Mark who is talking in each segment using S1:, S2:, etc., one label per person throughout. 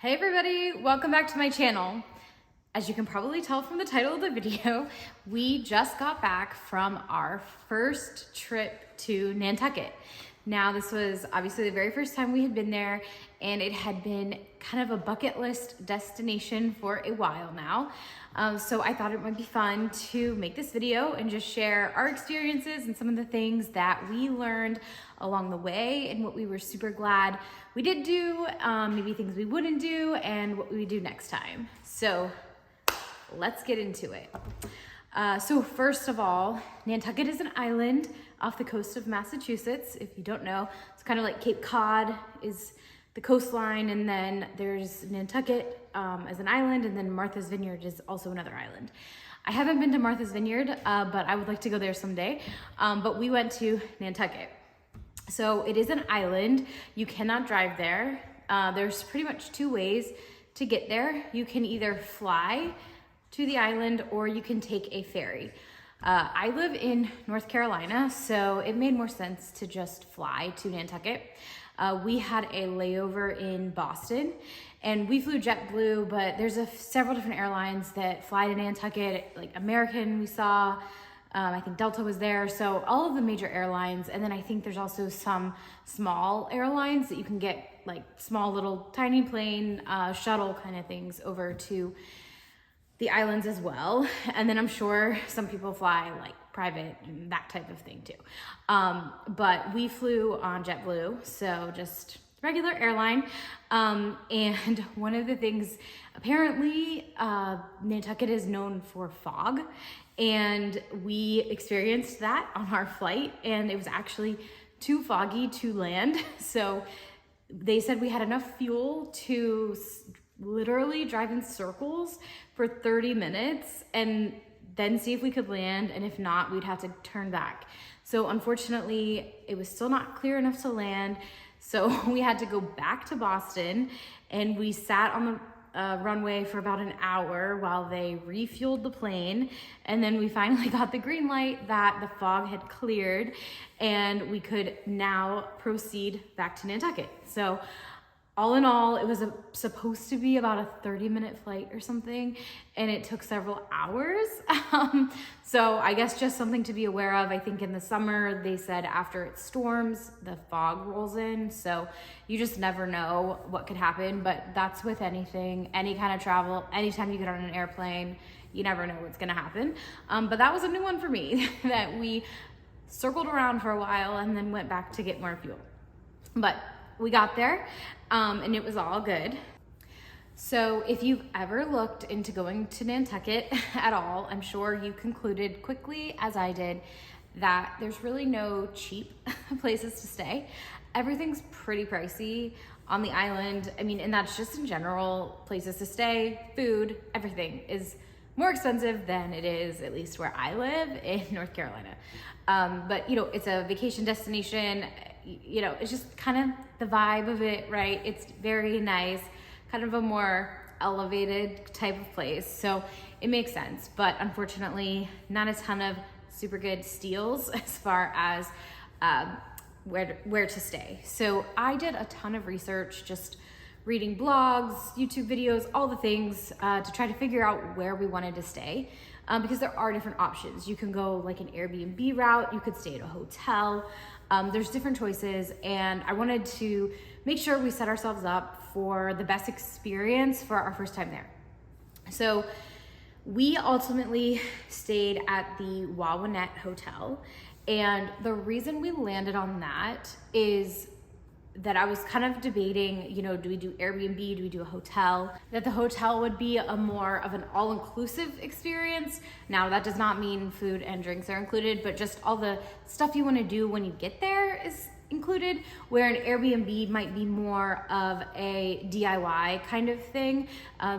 S1: Hey everybody, welcome back to my channel. As you can probably tell from the title of the video, we just got back from our first trip to Nantucket. Now this was obviously the very first time we had been there, and it had been kind of a bucket list destination for a while now. So I thought it might be fun to make this video and just share our experiences and some of the things that we learned along the way and what we were super glad we did do, maybe things we wouldn't do, and what we would do next time. So let's get into it. So first of all, Nantucket is an island off the coast of Massachusetts. If you don't know, it's kind of like Cape Cod is the coastline, and then there's Nantucket as an island, and then Martha's Vineyard is also another island. I haven't been to Martha's Vineyard, but I would like to go there someday. But we went to Nantucket. So it is an island. You cannot drive there. There's pretty much two ways to get there. You can either fly to the island or you can take a ferry. I live in North Carolina, so it made more sense to just fly to Nantucket. We had a layover in Boston, and we flew JetBlue, but there's several different airlines that fly to Nantucket, like American we saw, I think Delta was there, so all of the major airlines, and then I think there's also some small airlines that you can get, like small little tiny plane shuttle kind of things over to the islands as well. And then I'm sure some people fly like private and that type of thing too. But we flew on JetBlue, so just regular airline. And one of the things, apparently Nantucket is known for fog, and we experienced that on our flight, and it was actually too foggy to land. So they said we had enough fuel to literally drive in circles for 30 minutes and then see if we could land, and if not, we'd have to turn back. So unfortunately, it was still not clear enough to land, so we had to go back to Boston, and we sat on the runway for about an hour while they refueled the plane, and then we finally got the green light that the fog had cleared and we could now proceed back to Nantucket. So all in all, it was supposed to be about a 30-minute flight or something, and it took several hours. So I guess just something to be aware of. I think in the summer, they said after it storms, the fog rolls in. So you just never know what could happen, but that's with anything, any kind of travel, anytime you get on an airplane, you never know what's gonna happen. But that was a new one for me, that we circled around for a while and then went back to get more fuel. But we got there, and it was all good. So if you've ever looked into going to Nantucket at all, I'm sure you concluded quickly, as I did, that there's really no cheap places to stay. Everything's pretty pricey on the island. I mean, and that's just in general, places to stay, food, everything is more expensive than it is, at least where I live in North Carolina. But you know, it's a vacation destination. You know, it's just kind of the vibe of it, right? It's very nice, kind of a more elevated type of place. So it makes sense, but unfortunately not a ton of super good steals as far as where to stay. So I did a ton of research, just reading blogs, YouTube videos, all the things to try to figure out where we wanted to stay. Because there are different options. You can go like an Airbnb route, you could stay at a hotel. There's different choices, and I wanted to make sure we set ourselves up for the best experience for our first time there. So we ultimately stayed at the Wauwinet Hotel, and the reason we landed on that is that I was kind of debating, you know, do we do Airbnb, do we do a hotel? That the hotel would be a more of an all-inclusive experience. Now that does not mean food and drinks are included, but just all the stuff you want to do when you get there is included, where an Airbnb might be more of a DIY kind of thing.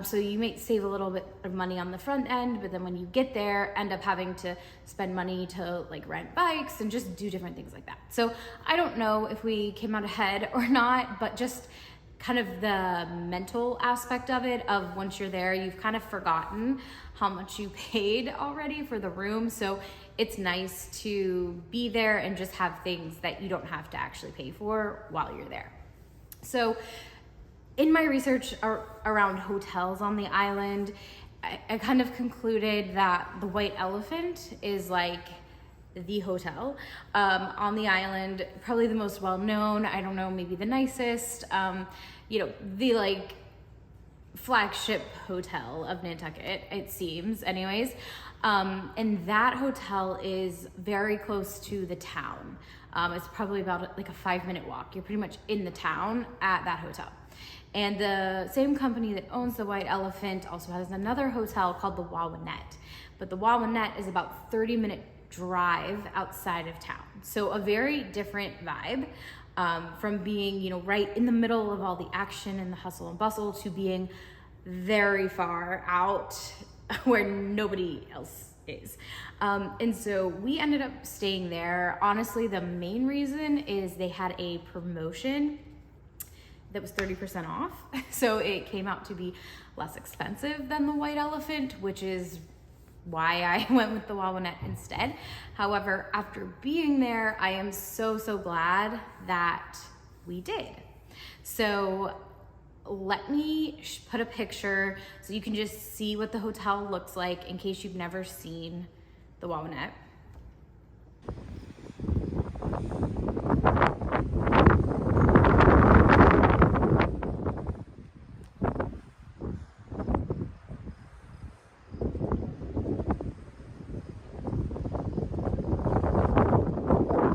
S1: So you might save a little bit of money on the front end, but then when you get there, end up having to spend money to like rent bikes and just do different things like that. So I don't know if we came out ahead or not, but just kind of the mental aspect of it, of once you're there, you've kind of forgotten how much you paid already for the room. So it's nice to be there and just have things that you don't have to actually pay for while you're there. So in my research around hotels on the island, I kind of concluded that the White Elephant is like the hotel on the island, probably the most well-known, I don't know, maybe the nicest, you know, the like flagship hotel of Nantucket, it seems anyways. And that hotel is very close to the town. It's probably about like a 5-minute walk. You're pretty much in the town at that hotel. And the same company that owns the White Elephant also has another hotel called the Wauwinet. But the Wauwinet is about 30-minute drive outside of town. So a very different vibe from being, you know, right in the middle of all the action and the hustle and bustle to being very far out where nobody else is. And so we ended up staying there. Honestly, the main reason is they had a promotion that was 30% off. So it came out to be less expensive than the White Elephant, which is why I went with the Wauwinet instead. However, after being there, I am so glad that we did. So let me put a picture so you can just see what the hotel looks like in case you've never seen the Wauwinet.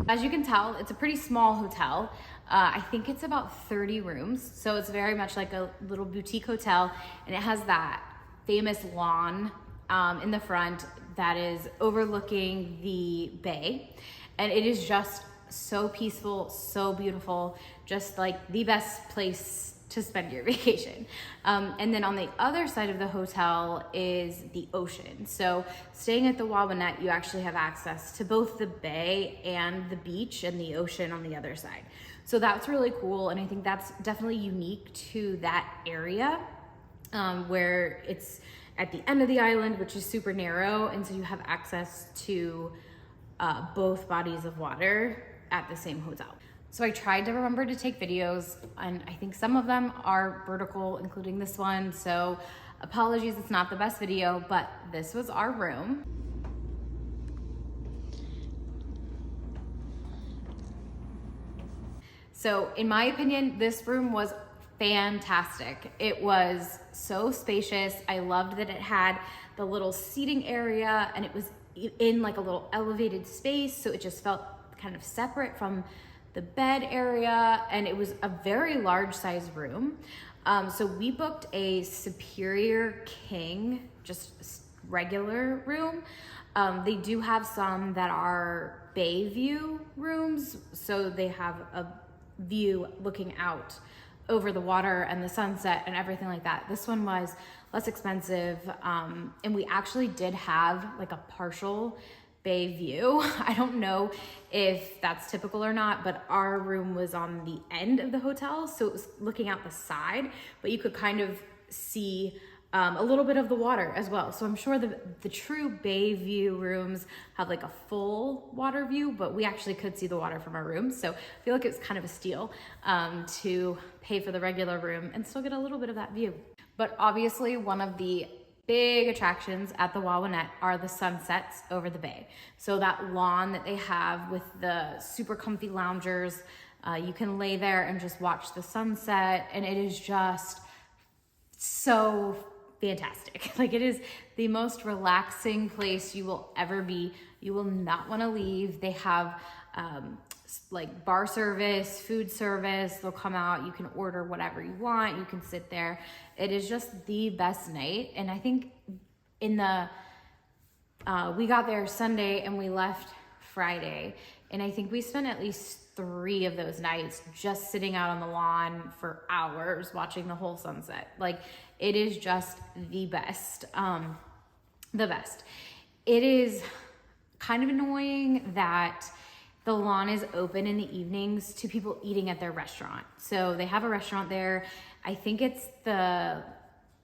S1: As you can tell, it's a pretty small hotel. I think it's about 30 rooms, so it's very much like a little boutique hotel, and it has that famous lawn in the front that is overlooking the bay, and it is just so peaceful, so beautiful, just like the best place to spend your vacation. And then on the other side of the hotel is the ocean. So staying at the Wauwinet, you actually have access to both the bay and the beach and the ocean on the other side. So that's really cool. And I think that's definitely unique to that area where it's at the end of the island, which is super narrow. And so you have access to both bodies of water at the same hotel. So I tried to remember to take videos, and I think some of them are vertical, including this one. So apologies, it's not the best video, but this was our room. So in my opinion, this room was fantastic. It was so spacious. I loved that it had the little seating area, and it was in like a little elevated space. So it just felt kind of separate from the bed area, and it was a very large size room. So we booked a Superior King, just regular room. They do have some that are bay view rooms, so they have a view looking out over the water and the sunset and everything like that. This one was less expensive, and we actually did have like a partial bay view. I don't know if that's typical or not, but our room was on the end of the hotel, so it was looking out the side, but you could kind of see a little bit of the water as well. So I'm sure the true bay view rooms have like a full water view, but we actually could see the water from our room. So I feel like it was kind of a steal to pay for the regular room and still get a little bit of that view. But obviously one of the big attractions at the Wauwinet are the sunsets over the bay. So that lawn that they have with the super comfy loungers, you can lay there and just watch the sunset, and it is just so fantastic. Like, it is the most relaxing place you will ever be. You will not want to leave. They have like bar service, food service. They'll come out, you can order whatever you want, you can sit there. It is just the best night. And I think in the we got there Sunday and we left Friday, and I think we spent at least 3 of those nights just sitting out on the lawn for hours watching the whole sunset. Like, it is just the best. The best. It is kind of annoying that the lawn is open in the evenings to people eating at their restaurant. So they have a restaurant there. I think it's the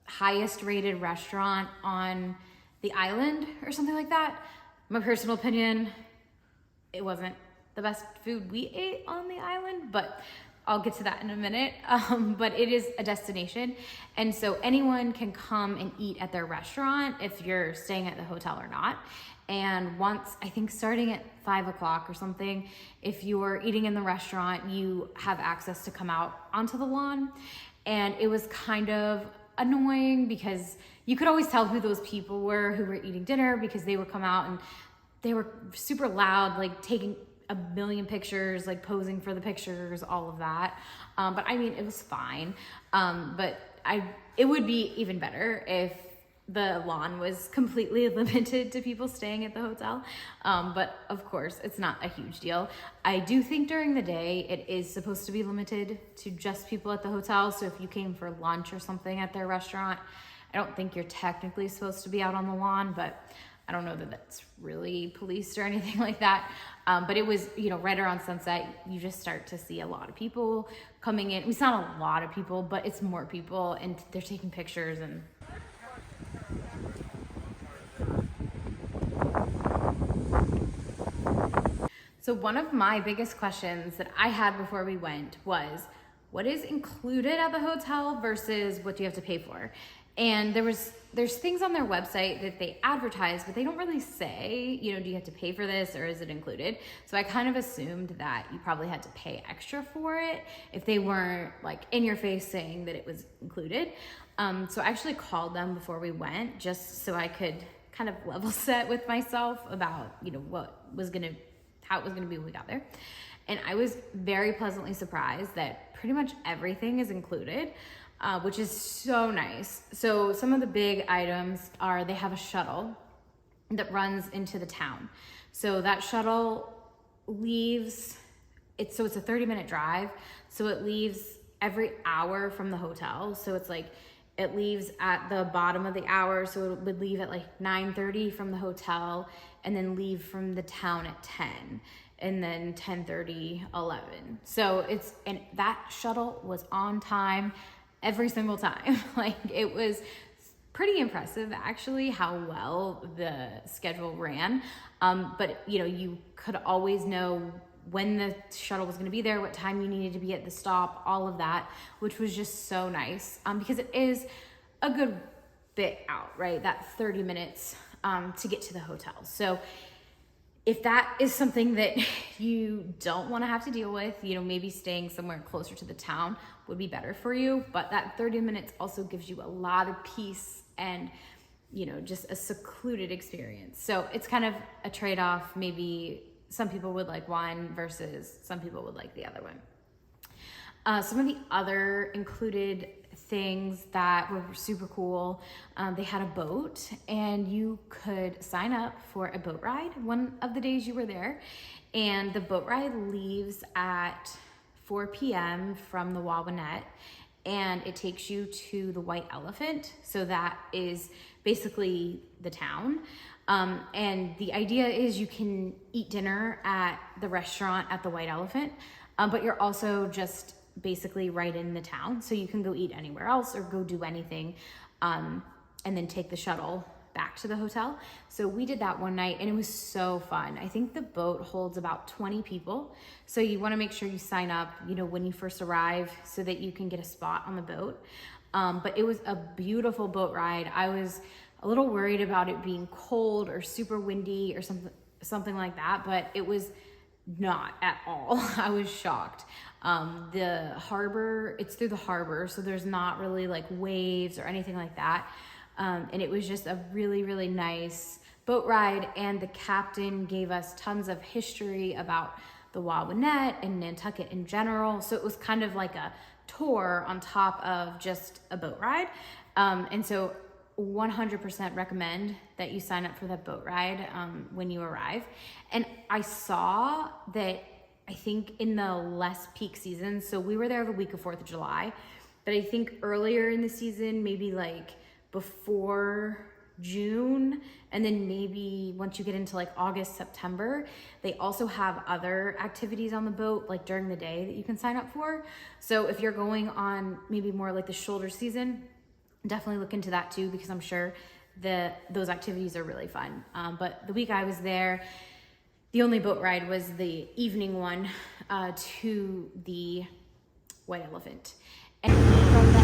S1: highest rated restaurant on the island or something like that. My personal opinion, it wasn't the best food we ate on the island, but I'll get to that in a minute, but it is a destination. And so anyone can come and eat at their restaurant if you're staying at the hotel or not. And once, I think starting at 5 o'clock or something, if you're eating in the restaurant, you have access to come out onto the lawn. And it was kind of annoying because you could always tell who those people were who were eating dinner, because they would come out and they were super loud, like taking a million pictures, like posing for the pictures, all of that. But I mean, it was fine. But it would be even better if the lawn was completely limited to people staying at the hotel. But of course, it's not a huge deal. I do think during the day, it is supposed to be limited to just people at the hotel. So if you came for lunch or something at their restaurant, I don't think you're technically supposed to be out on the lawn, but I don't know that that's really policed or anything like that. But it was, right around sunset, you just start to see a lot of people coming in. It's not a lot of people, but it's more people, and they're taking pictures. And so one of my biggest questions that I had before we went was, what is included at the hotel versus what do you have to pay for? And there's things on their website that they advertise, but they don't really say, do you have to pay for this or is it included? So I kind of assumed that you probably had to pay extra for it if they weren't like in your face saying that it was included. So I actually called them before we went just so I could kind of level set with myself about, how it was gonna be when we got there. And I was very pleasantly surprised that pretty much everything is included. Which is so nice. So some of the big items are, they have a shuttle that runs into the town. So that shuttle leaves, it's a 30-minute drive. So it leaves every hour from the hotel. So it's like, it leaves at the bottom of the hour. So it would leave at like 9:30 from the hotel and then leave from the town at 10. And then 10:30, 11. So and that shuttle was on time every single time. Like, it was pretty impressive actually how well the schedule ran. But you could always know when the shuttle was going to be there, what time you needed to be at the stop, all of that, which was just so nice. Because it is a good bit out, right? That 30 minutes to get to the hotel. So if that is something that you don't want to have to deal with, maybe staying somewhere closer to the town would be better for you. But that 30 minutes also gives you a lot of peace and, just a secluded experience. So it's kind of a trade-off. Maybe some people would like one versus some people would like the other one. Some of the other included things that were super cool, they had a boat and you could sign up for a boat ride one of the days you were there. And the boat ride leaves at 4 p.m. from the Wauwinet, and it takes you to the White Elephant. So that is basically the town. And the idea is you can eat dinner at the restaurant at the White Elephant, but you're also just basically right in the town. So you can go eat anywhere else or go do anything, and then take the shuttle back to the hotel. So we did that one night and it was so fun. I think the boat holds about 20 people. So you want to make sure you sign up, when you first arrive so that you can get a spot on the boat. But it was a beautiful boat ride. I was a little worried about it being cold or super windy or something like that, but it was not at all. I was shocked. The harbor, it's through the harbor, so there's not really like waves or anything like that. And it was just a really, really nice boat ride. And the captain gave us tons of history about the Wauwinet and Nantucket in general. So it was kind of like a tour on top of just a boat ride. And so 100% recommend that you sign up for that boat ride when you arrive. And I saw that, I think in the less peak season, so we were there the week of 4th of July, but I think earlier in the season, maybe like before June, and then maybe once you get into like August, September, they also have other activities on the boat like during the day that you can sign up for. So if you're going on maybe more like the shoulder season, definitely look into that too, because I'm sure those activities are really fun. But the week I was there, the only boat ride was the evening one to the white elephant. And from the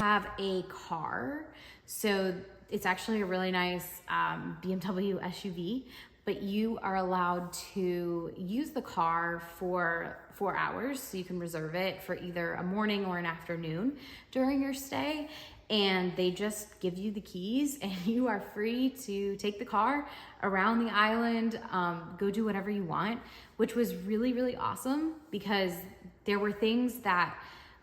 S1: have a car, so it's actually a really nice BMW SUV, but you are allowed to use the car for 4 hours, so you can reserve it for either a morning or an afternoon during your stay, and they just give you the keys and you are free to take the car around the island, go do whatever you want, which was really, really awesome because there were things that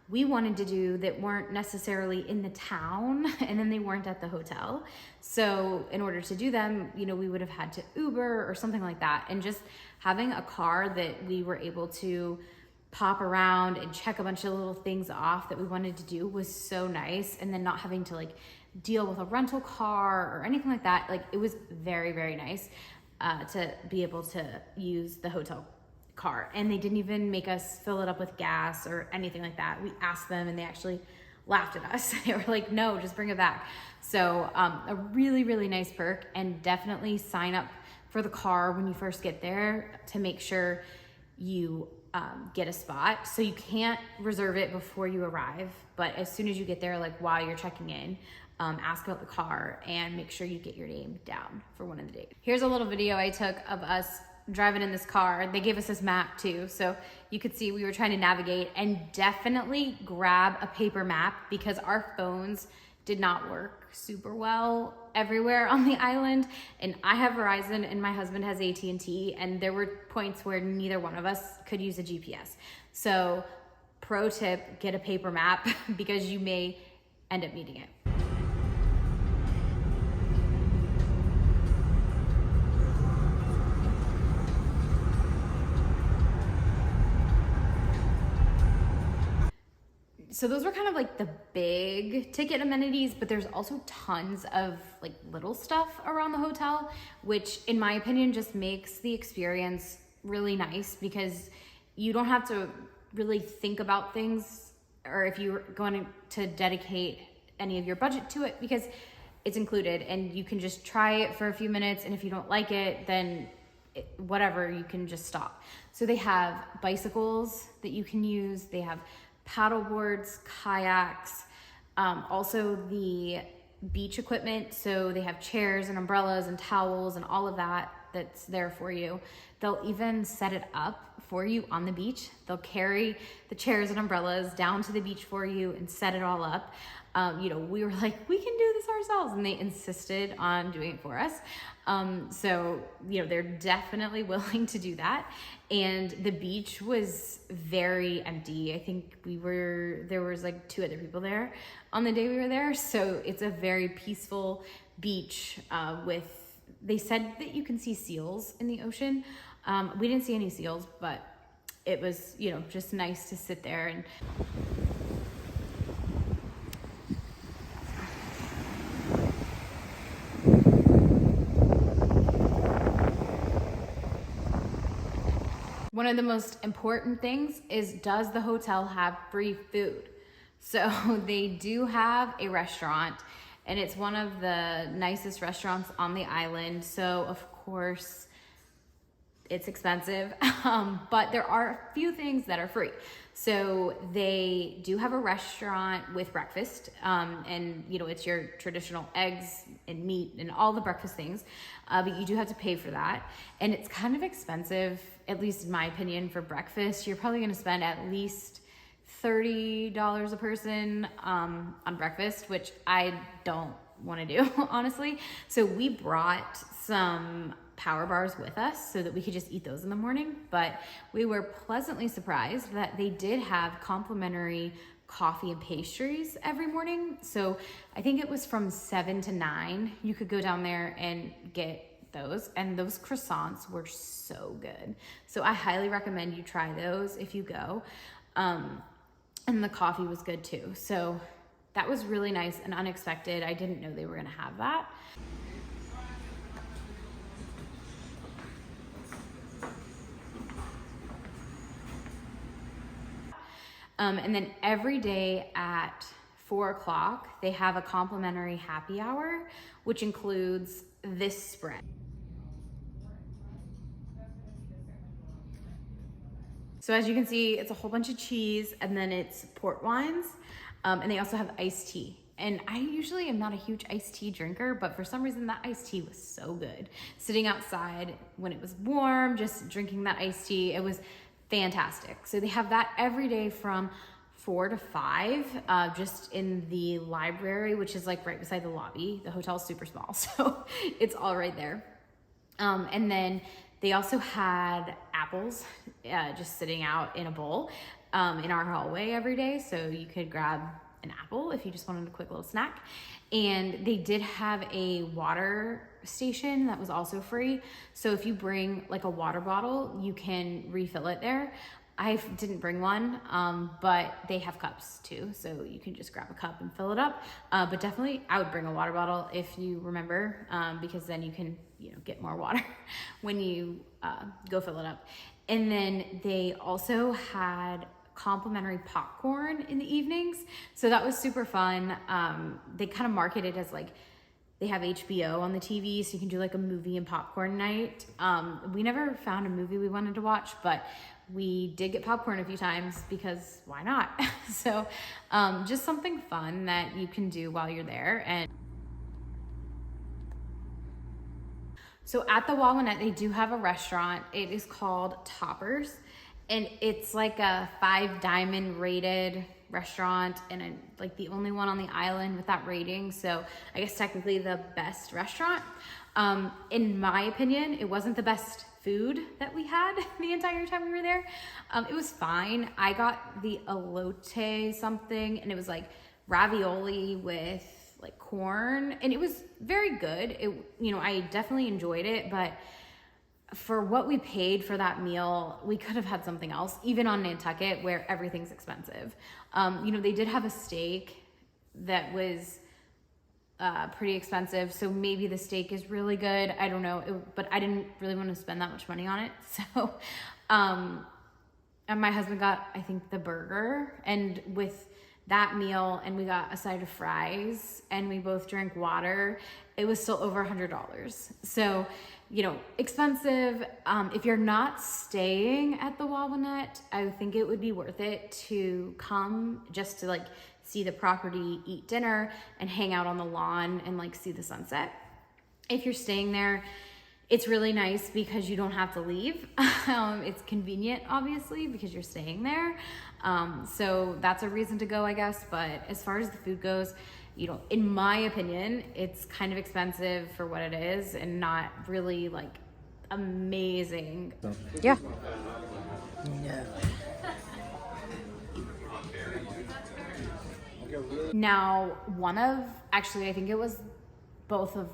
S1: we wanted to do that weren't necessarily in the town, and then they weren't at the hotel. So in order to do them, you know, we would have had to Uber or something like that. And just having a car that we were able to pop around and check a bunch of little things off that we wanted to do was so nice. And then not having to like deal with a rental car or anything like that. Like, it was very, very nice to be able to use the hotel car, and they didn't even make us fill it up with gas or anything like that. We asked them and they actually laughed at us. They were like, no, just bring it back. So a really, really nice perk, and definitely sign up for the car when you first get there to make sure you get a spot. So you can't reserve it before you arrive, but as soon as you get there, like while you're checking in, ask about the car and make sure you get your name down for one of the days. Here's a little video I took of us driving in this car. They gave us this map too, so you could see we were trying to navigate, and definitely grab a paper map because our phones did not work super well everywhere on the island. And I have Verizon and my husband has AT&T, and there were points where neither one of us could use a GPS. So pro tip, get a paper map because you may end up needing it. So those were kind of like the big ticket amenities, but there's also tons of like little stuff around the hotel, which in my opinion just makes the experience really nice because you don't have to really think about things, or if you're going to dedicate any of your budget to it, because it's included and you can just try it for a few minutes, and if you don't like it, then whatever, you can just stop. So they have bicycles that you can use, they have paddle boards, kayaks, also the beach equipment. So they have chairs and umbrellas and towels and all of that that's there for you. They'll even set it up for you on the beach. They'll carry the chairs and umbrellas down to the beach for you and set it all up. You know, we were like, we can do this ourselves, and they insisted on doing it for us. So, you know, they're definitely willing to do that. And the beach was very empty. I think there was like 2 other people there on the day we were there. So it's a very peaceful beach they said that you can see seals in the ocean. We didn't see any seals, but it was, you know, just nice to sit there and one of the most important things is, does the hotel have free food? So they do have a restaurant, and it's one of the nicest restaurants on the island. So of course it's expensive, but there are a few things that are free. So they do have a restaurant with breakfast, and you know, it's your traditional eggs and meat and all the breakfast things, but you do have to pay for that. And it's kind of expensive, at least in my opinion, for breakfast. You're probably gonna spend at least $30 a person on breakfast, which I don't wanna do, honestly. So we brought some power bars with us so that we could just eat those in the morning, but we were pleasantly surprised that they did have complimentary coffee and pastries every morning. So I think it was from 7 to 9 you could go down there and get those, and those croissants were so good. So I highly recommend you try those if you go. And the coffee was good too. So that was really nice and unexpected. I didn't know they were gonna have that. And then every day at 4 o'clock, they have a complimentary happy hour, which includes this spread. So as you can see, it's a whole bunch of cheese, and then it's port wines, and they also have iced tea. And I usually am not a huge iced tea drinker, but for some reason that iced tea was so good. Sitting outside when it was warm, just drinking that iced tea, it was fantastic. So they have that every day from 4 to 5, just in the library, which is like right beside the lobby. The hotel's super small, so it's all right there. And then they also had apples just sitting out in a bowl in our hallway every day. So you could grab an apple if you just wanted a quick little snack. And they did have a water station that was also free. So if you bring like a water bottle, you can refill it there. I didn't bring one, but they have cups too. So you can just grab a cup and fill it up. But definitely I would bring a water bottle if you remember, because then you can, get more water when you go fill it up. And then they also had complimentary popcorn in the evenings. So that was super fun. They kind of market it as like, they have HBO on the TV, so you can do like a movie and popcorn night. We never found a movie we wanted to watch, but we did get popcorn a few times because why not? So just something fun that you can do while you're there. And so at the Wauwinet, they do have a restaurant. It is called Toppers, and it's like a 5-diamond rated restaurant, and like the only one on the island with that rating. So I guess technically the best restaurant. In my opinion, it wasn't the best food that we had the entire time we were there. It was fine. I got the elote something, and it was like ravioli with like corn, and it was very good. I definitely enjoyed it, but for what we paid for that meal, we could have had something else, even on Nantucket where everything's expensive. They did have a steak that was pretty expensive, so maybe the steak is really good. I don't know, but I didn't really want to spend that much money on it. So, and my husband got, I think, the burger, and with that meal, and we got a side of fries, and we both drank water, it was still over $100. So, expensive. If you're not staying at the Wauwinet, I think it would be worth it to come just to like see the property, eat dinner, and hang out on the lawn and like see the sunset. If you're staying there, it's really nice because you don't have to leave. It's convenient, obviously, because you're staying there. So that's a reason to go, I guess. But as far as the food goes, in my opinion, it's kind of expensive for what it is and not really like amazing.
S2: Yeah.
S1: Now, I think it was both of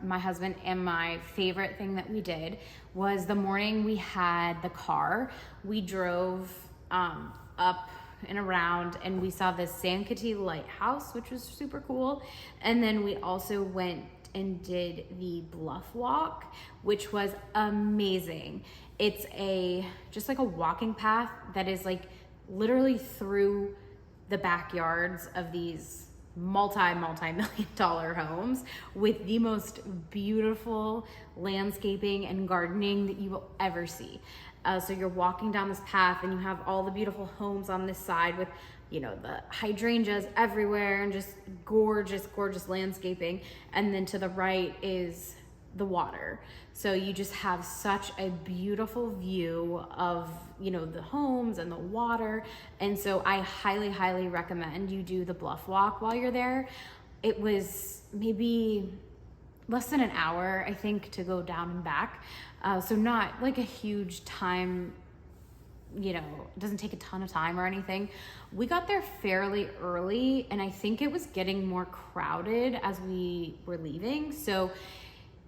S1: my husband and my favorite thing that we did was the morning we had the car, we drove up and around, and we saw the Nantucket lighthouse, which was super cool. And then we also went and did the bluff walk, which was amazing. It's just like a walking path that is like literally through the backyards of these multi-million dollar homes with the most beautiful landscaping and gardening that you will ever see. So you're walking down this path, and you have all the beautiful homes on this side with, the hydrangeas everywhere and just gorgeous, gorgeous landscaping. And then to the right is the water. So you just have such a beautiful view of, the homes and the water. And so I highly, highly recommend you do the bluff walk while you're there. It was maybe less than an hour, I think, to go down and back. So not like a huge time, it doesn't take a ton of time or anything. We got there fairly early, and I think it was getting more crowded as we were leaving. So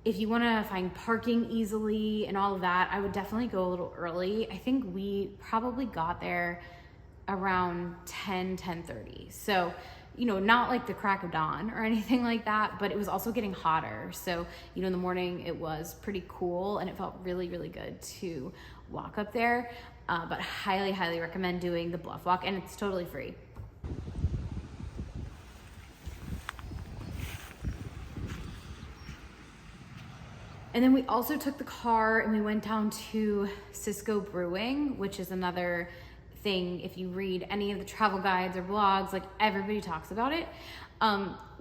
S1: if you want to find parking easily and all of that, I would definitely go a little early. I think we probably got there around 10:30. So, not like the crack of dawn or anything like that, but it was also getting hotter. So, in the morning it was pretty cool, and it felt really, really good to walk up there. But highly, highly recommend doing the bluff walk, and it's totally free. And then we also took the car and we went down to Cisco Brewing, which is another thing. If you read any of the travel guides or blogs, like everybody talks about it.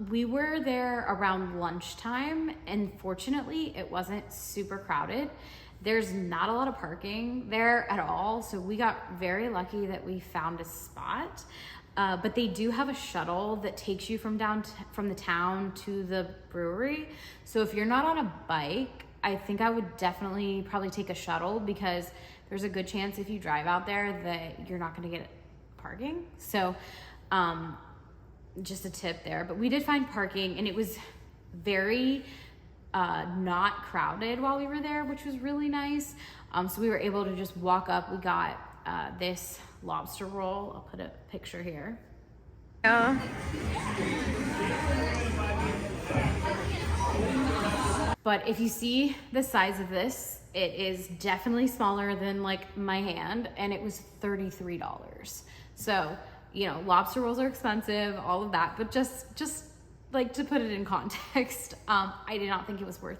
S1: We were there around lunchtime, and fortunately it wasn't super crowded. There's not a lot of parking there at all, so we got very lucky that we found a spot. But they do have a shuttle that takes you from the town to the brewery. So if you're not on a bike, I think I would definitely probably take a shuttle, because there's a good chance if you drive out there that you're not gonna get parking. So just a tip there. But we did find parking, and it was very not crowded while we were there, which was really nice. So we were able to just walk up. We got this lobster roll. I'll put a picture here. Yeah. But if you see the size of this, it is definitely smaller than like my hand, and it was $33. So, you know, lobster rolls are expensive, all of that, but just like to put it in context, I did not think it was worth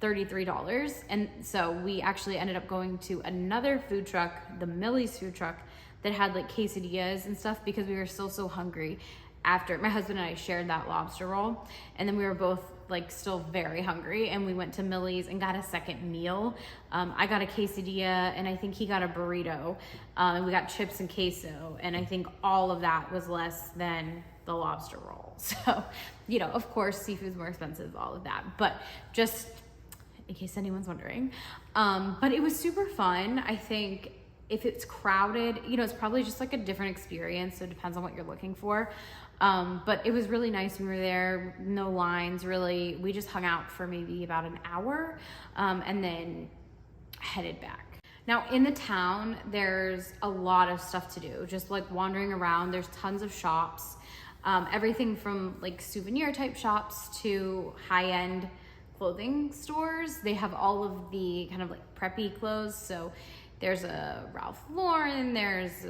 S1: $33. And so we actually ended up going to another food truck, the Millie's food truck, that had like quesadillas and stuff, because we were still so hungry after my husband and I shared that lobster roll. And then we were both like still very hungry, and we went to Millie's and got a second meal. I got a quesadilla, and I think he got a burrito, and we got chips and queso, and I think all of that was less than the lobster roll. So, you know, of course seafood's more expensive, all of that, but just in case anyone's wondering. But it was super fun. I think if it's crowded, you know, it's probably just like a different experience, so it depends on what you're looking for. But it was really nice when we were there, no lines really. We just hung out for maybe about an hour, and then headed back. Now in the town, there's a lot of stuff to do, just like wandering around. There's tons of shops, everything from like souvenir type shops to high-end clothing stores. They have all of the kind of like preppy clothes. So there's a Ralph Lauren, there's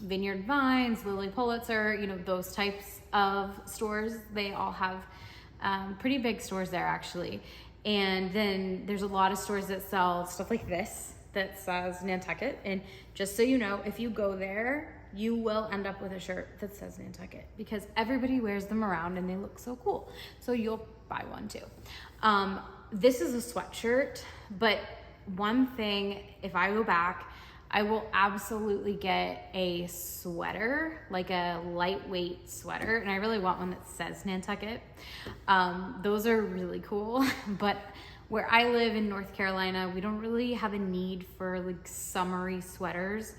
S1: Vineyard Vines, Lily Pulitzer, you know, those types of stores. They all have pretty big stores there actually. And then there's a lot of stores that sell stuff like this that says Nantucket. And just so you know, if you go there, you will end up with a shirt that says Nantucket, because everybody wears them around and they look so cool. So you'll buy one too. This is a sweatshirt, but one thing, if I go back, I will absolutely get a sweater, like a lightweight sweater, and I really want one that says Nantucket. Those are really cool, but where I live in North Carolina, we don't really have a need for like summery sweaters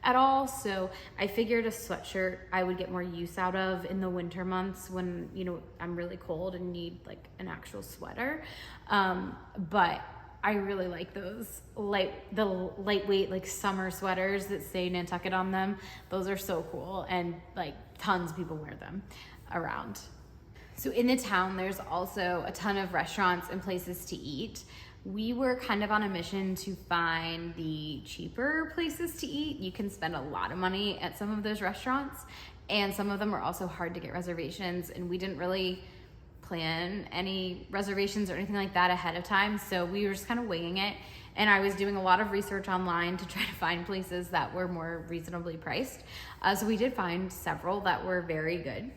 S1: at all, so I figured a sweatshirt I would get more use out of in the winter months when, you know, I'm really cold and need like an actual sweater. But I really like those lightweight like summer sweaters that say Nantucket on them. Those are so cool, and like tons of people wear them around. So in the town, there's also a ton of restaurants and places to eat. We were kind of on a mission to find the cheaper places to eat. You can spend a lot of money at some of those restaurants, and some of them are also hard to get reservations, and we didn't really plan any reservations or anything like that ahead of time, so we were just kind of winging it. And I was doing a lot of research online to try to find places that were more reasonably priced. So we did find several that were very good.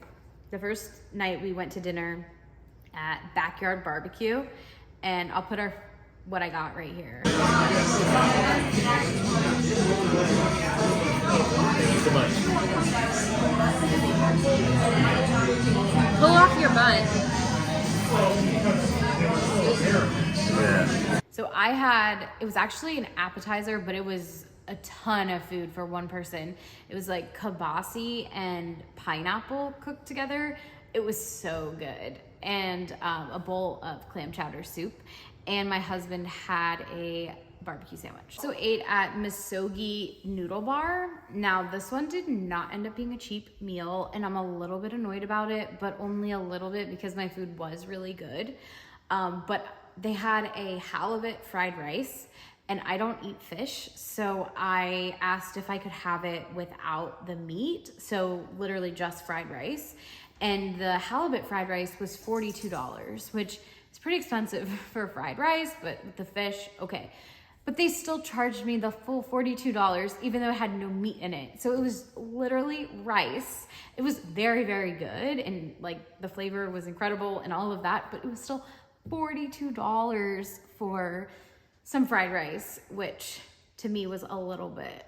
S1: The first night we went to dinner at Backyard Barbecue, and I'll put what I got right here.
S2: Pull off your bun.
S1: Yeah. So it was actually an appetizer, but it was a ton of food for one person. It was like kibasi and pineapple cooked together. It was so good. And a bowl of clam chowder soup. And my husband had a barbecue sandwich. So ate at Misogi Noodle Bar. Now this one did not end up being a cheap meal, and I'm a little bit annoyed about it, but only a little bit because my food was really good. But they had a halibut fried rice, and I don't eat fish, so I asked if I could have it without the meat, so literally just fried rice. And the halibut fried rice was $42, which It's pretty expensive for fried rice, but with the fish, okay. But they still charged me the full $42, even though it had no meat in it. So it was literally rice. It was very, very good. And like the flavor was incredible and all of that, but it was still $42 for some fried rice, which to me was a little bit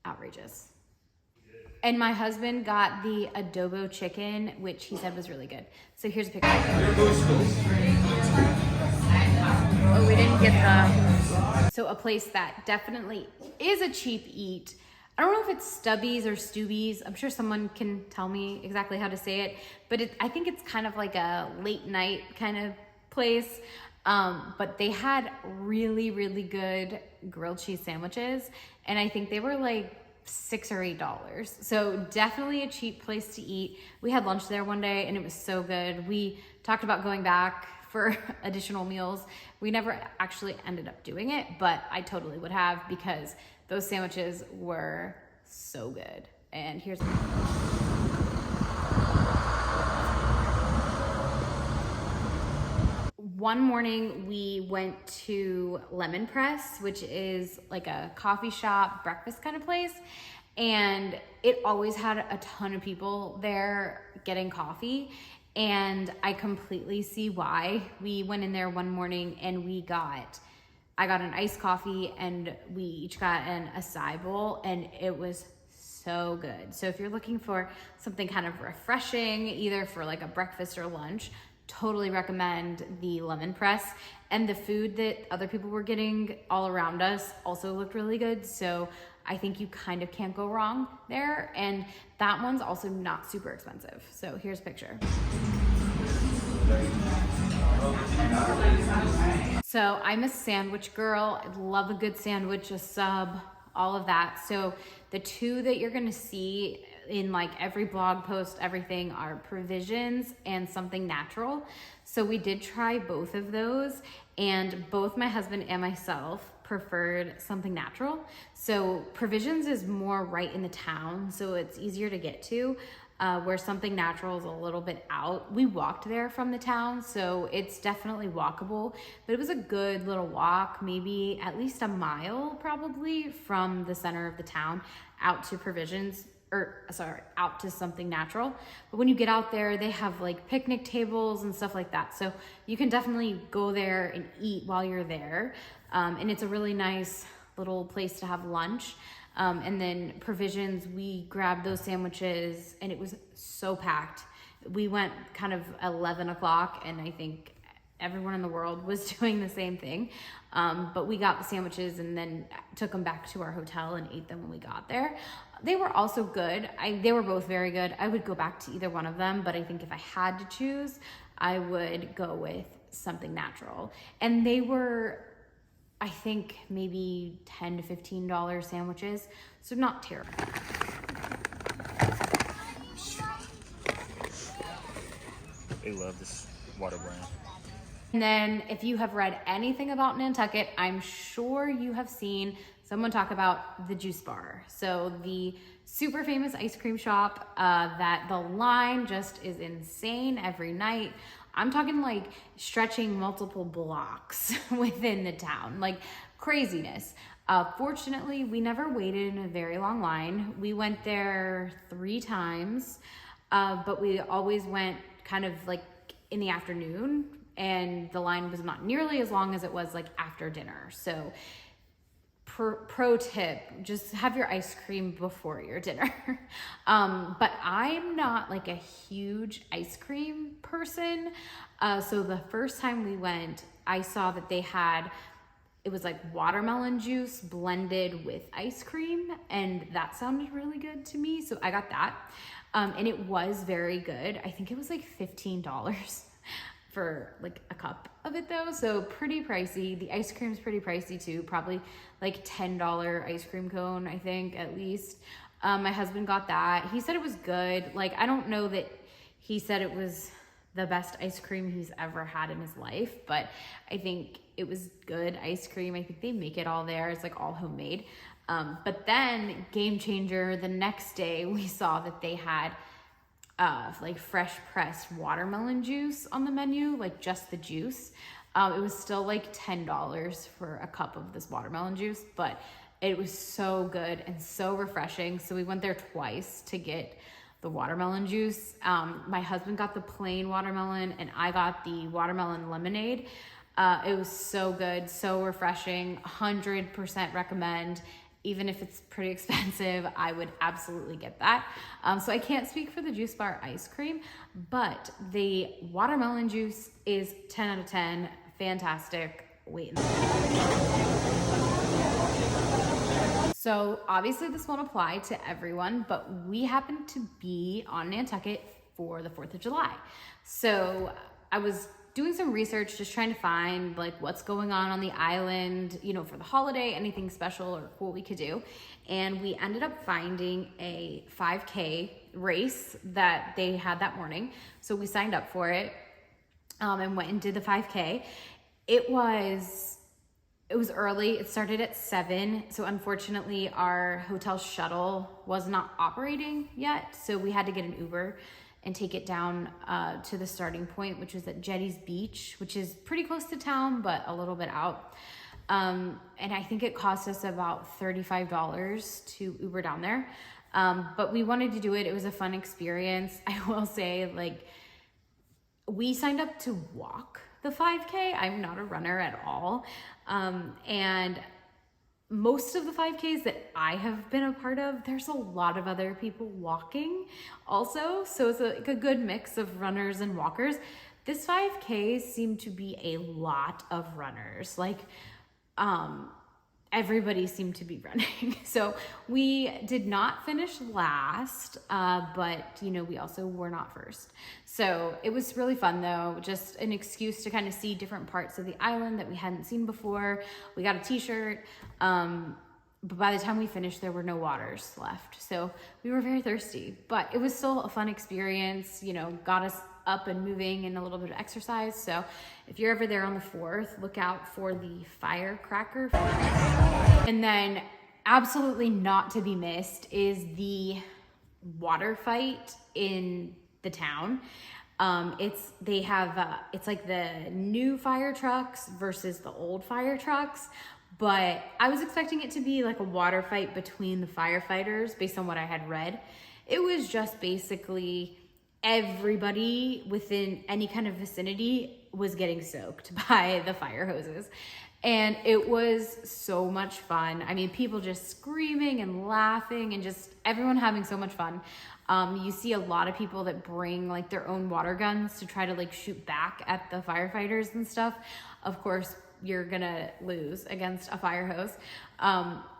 S1: outrageous. And my husband got the adobo chicken, which he said was really good. So here's a picture. Oh, we didn't get the... So a place that definitely is a cheap eat. I don't know if it's Stubby's or Stubby's. I'm sure someone can tell me exactly how to say it, but I think it's kind of like a late night kind of place. But they had really, really good grilled cheese sandwiches, and I think they were like $6 or $8. So definitely a cheap place to eat. We had lunch there one day and it was so good. We talked about going back for additional meals. We never actually ended up doing it, but I totally would have because those sandwiches were so good. And here's one morning we went to Lemon Press, which is like a coffee shop, breakfast kind of place. And it always had a ton of people there getting coffee. And I completely see why. We went in there one morning and I got an iced coffee and we each got an acai bowl, and it was so good. So if you're looking for something kind of refreshing, either for like a breakfast or lunch, totally recommend the Lemon Press. And the food that other people were getting all around us also looked really good. So I think you kind of can't go wrong there. And that one's also not super expensive. So here's a picture. So I'm a sandwich girl. I love a good sandwich, a sub, all of that. So the two that you're gonna see in like every blog post, everything, are Provisions and Something Natural. So we did try both of those, and both my husband and myself preferred Something Natural. So Provisions is more right in the town, so it's easier to get to, where Something Natural is a little bit out. We walked there from the town, so it's definitely walkable, but it was a good little walk, maybe at least a mile probably from the center of the town out to Provisions, out to Something Natural. But when you get out there, they have like picnic tables and stuff like that. So you can definitely go there and eat while you're there. And it's a really nice little place to have lunch. And then Provisions, we grabbed those sandwiches and it was so packed. We went kind of 11 o'clock and I think everyone in the world was doing the same thing. But we got the sandwiches and then took them back to our hotel and ate them when we got there. They were also good. They were both very good. I would go back to either one of them, but I think if I had to choose, I would go with Something Natural. And they were, I think, maybe $10 to $15 sandwiches, so not terrible.
S3: They love this water brand.
S1: And then if you have read anything about Nantucket, I'm sure you have seen someone talk about the Juice Bar. So the super famous ice cream shop that the line just is insane every night. I'm talking like stretching multiple blocks within the town, like craziness. Fortunately, we never waited in a very long line. We went there 3 times, but we always went kind of like in the afternoon, and the line was not nearly as long as it was like after dinner. So pro tip, just have your ice cream before your dinner. But I'm not like a huge ice cream person. So the first time we went, I saw that it was like watermelon juice blended with ice cream, and that sounded really good to me. So I got that. And it was very good. I think it was like $15 for like a cup of it though. So pretty pricey. The ice cream's pretty pricey too. Probably like $10 ice cream cone, I think, at least. My husband got that. He said it was good. Like, I don't know that he said it was the best ice cream he's ever had in his life, but I think it was good ice cream. I think they make it all there. It's like all homemade. But then, game changer, the next day we saw that they had like fresh pressed watermelon juice on the menu, like just the juice. It was still like $10 for a cup of this watermelon juice, but it was so good and so refreshing. So we went there twice to get the watermelon juice. My husband got the plain watermelon and I got the watermelon lemonade. It was so good, so refreshing, 100% recommend. Even if it's pretty expensive, I would absolutely get that. So I can't speak for the juice bar ice cream, but the watermelon juice is 10 out of 10, fantastic. Wait. So obviously this won't apply to everyone, but we happen to be on Nantucket for the 4th of July. So I was doing some research, just trying to find like what's going on the island, you know, for the holiday, anything special or cool we could do. And we ended up finding a 5K race that they had that morning. So we signed up for it and went and did the 5K. It was early. It started at 7. So unfortunately our hotel shuttle was not operating yet. So we had to get an Uber and take it down to the starting point, which was at Jetty's Beach, which is pretty close to town, but a little bit out. And I think it cost us about $35 to Uber down there. But we wanted to do it. It was a fun experience. I will say, like, we signed up to walk the 5K. I'm not a runner at all. And most of the 5Ks that I have been a part of, there's a lot of other people walking also. So it's like a good mix of runners and walkers. This 5K seemed to be a lot of runners. Like, everybody seemed to be running. So we did not finish last, but you know, we also were not first. So it was really fun though, just an excuse to kind of see different parts of the island that we hadn't seen before. We got a t-shirt, but by the time we finished, there were no waters left. So we were very thirsty, but it was still a fun experience, you know, got us up and moving and a little bit of exercise. So if you're ever there on the 4th, look out for the firecracker. And then absolutely not to be missed is the water fight in the town. It's like the new fire trucks versus the old fire trucks. But I was expecting it to be like a water fight between the firefighters based on what I had read. It was just basically everybody within any kind of vicinity was getting soaked by the fire hoses. And it was so much fun. I mean, people just screaming and laughing and just everyone having so much fun. You see a lot of people that bring like their own water guns to try to like shoot back at the firefighters and stuff. Of course, you're gonna lose against a fire hose.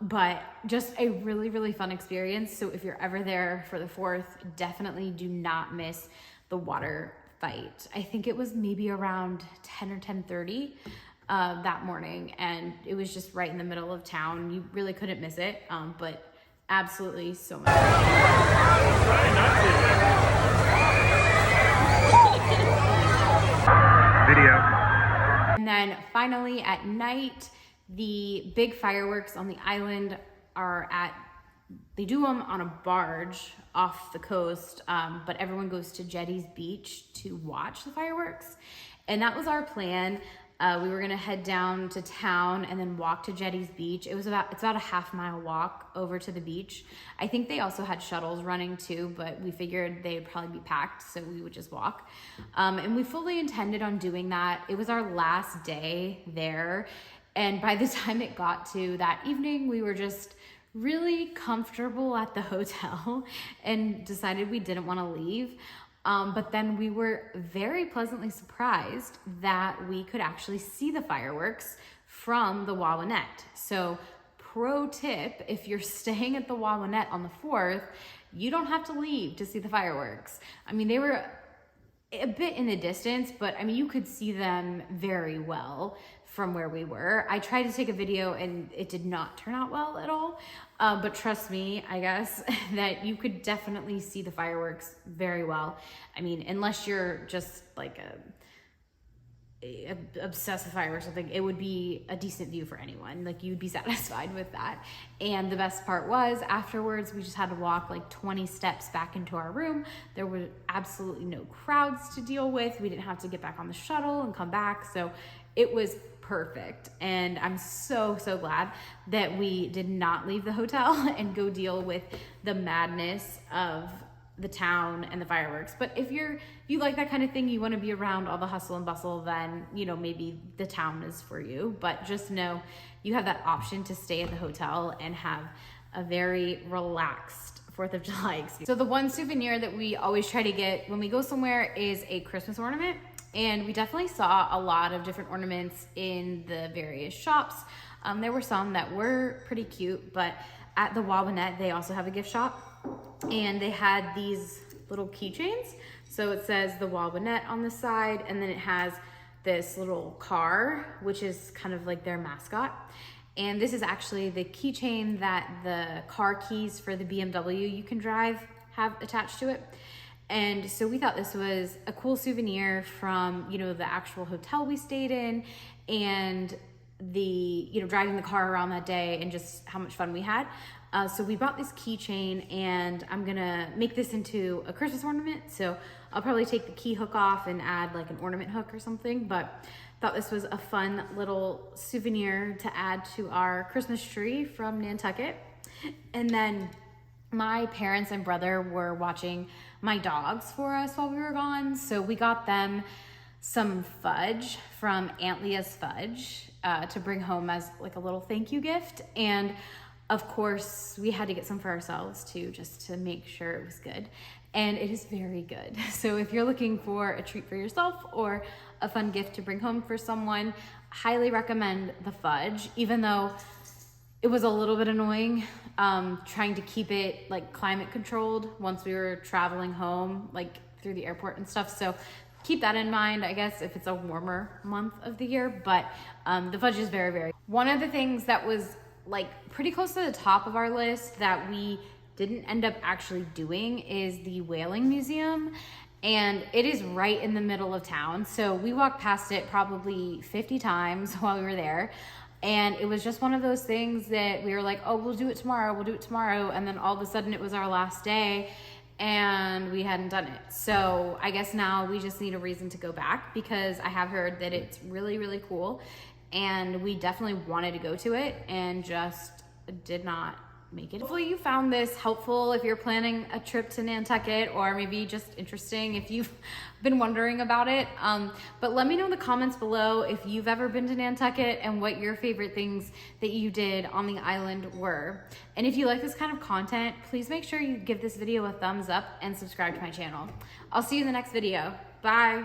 S1: But just a really, really fun experience. So if you're ever there for the 4th, definitely do not miss the water fight. I think it was maybe around 10 or 10:30 that morning. And it was just right in the middle of town. You really couldn't miss it, but absolutely so much
S3: Video.
S1: And then finally at night, the big fireworks on the island they do them on a barge off the coast, but everyone goes to Jetty's Beach to watch the fireworks. And that was our plan. We were gonna head down to town and then walk to Jetty's Beach. It's about a half-mile walk over to the beach. I think they also had shuttles running too, but we figured they'd probably be packed, so we would just walk. And we fully intended on doing that. It was our last day there. And by the time it got to that evening, we were just really comfortable at the hotel and decided we didn't want to leave. But then we were very pleasantly surprised that we could actually see the fireworks from the Wauwinet. So pro tip, if you're staying at the Wauwinet on the 4th, you don't have to leave to see the fireworks. I mean, they were a bit in the distance, but I mean, you could see them very well from where we were. I tried to take a video and it did not turn out well at all. But trust me, I guess, that you could definitely see the fireworks very well. I mean, unless you're just like obsessive fire or something, it would be a decent view for anyone. Like you'd be satisfied with that. And the best part was afterwards, we just had to walk like 20 steps back into our room. There were absolutely no crowds to deal with. We didn't have to get back on the shuttle and come back. So it was perfect. And I'm so glad that we did not leave the hotel and go deal with the madness of the town and the fireworks. But if you like that kind of thing, you want to be around all the hustle and bustle, then maybe the town is for you. But just know you have that option to stay at the hotel and have a very relaxed 4th of July experience. So the one souvenir that we always try to get when we go somewhere is a Christmas ornament. And we definitely saw a lot of different ornaments in the various shops. There were some that were pretty cute, but at the Wauwinet, they also have a gift shop. And they had these little keychains. So it says the Wauwinet on the side, and then it has this little car, which is kind of like their mascot. And this is actually the keychain that the car keys for the BMW you can drive have attached to it. And so we thought this was a cool souvenir from, the actual hotel we stayed in, and the, driving the car around that day and just how much fun we had. So we bought this keychain, and I'm gonna make this into a Christmas ornament. So I'll probably take the key hook off and add like an ornament hook or something, but thought this was a fun little souvenir to add to our Christmas tree from Nantucket. And then my parents and brother were watching my dogs for us while we were gone. So we got them some fudge from Aunt Leah's Fudge to bring home as like a little thank you gift. And of course, we had to get some for ourselves too, just to make sure it was good. And it is very good. So if you're looking for a treat for yourself or a fun gift to bring home for someone, highly recommend the fudge, even though it was a little bit annoying trying to keep it like climate controlled once we were traveling home, like through the airport and stuff. So keep that in mind, I guess, if it's a warmer month of the year. But the fudge is very. One of the things that was like pretty close to the top of our list that we didn't end up actually doing is the Whaling Museum. And it is right in the middle of town. So we walked past it probably 50 times while we were there. And it was just one of those things that we were like, oh, we'll do it tomorrow. And then all of a sudden it was our last day and we hadn't done it. So I guess now we just need a reason to go back, because I have heard that it's really cool. And we definitely wanted to go to it and just did not make it. Hopefully you found this helpful if you're planning a trip to Nantucket, or maybe just interesting if you've been wondering about it. But let me know in the comments below if you've ever been to Nantucket and what your favorite things that you did on the island were. And if you like this kind of content, please make sure you give this video a thumbs up and subscribe to my channel. I'll see you in the next video. Bye.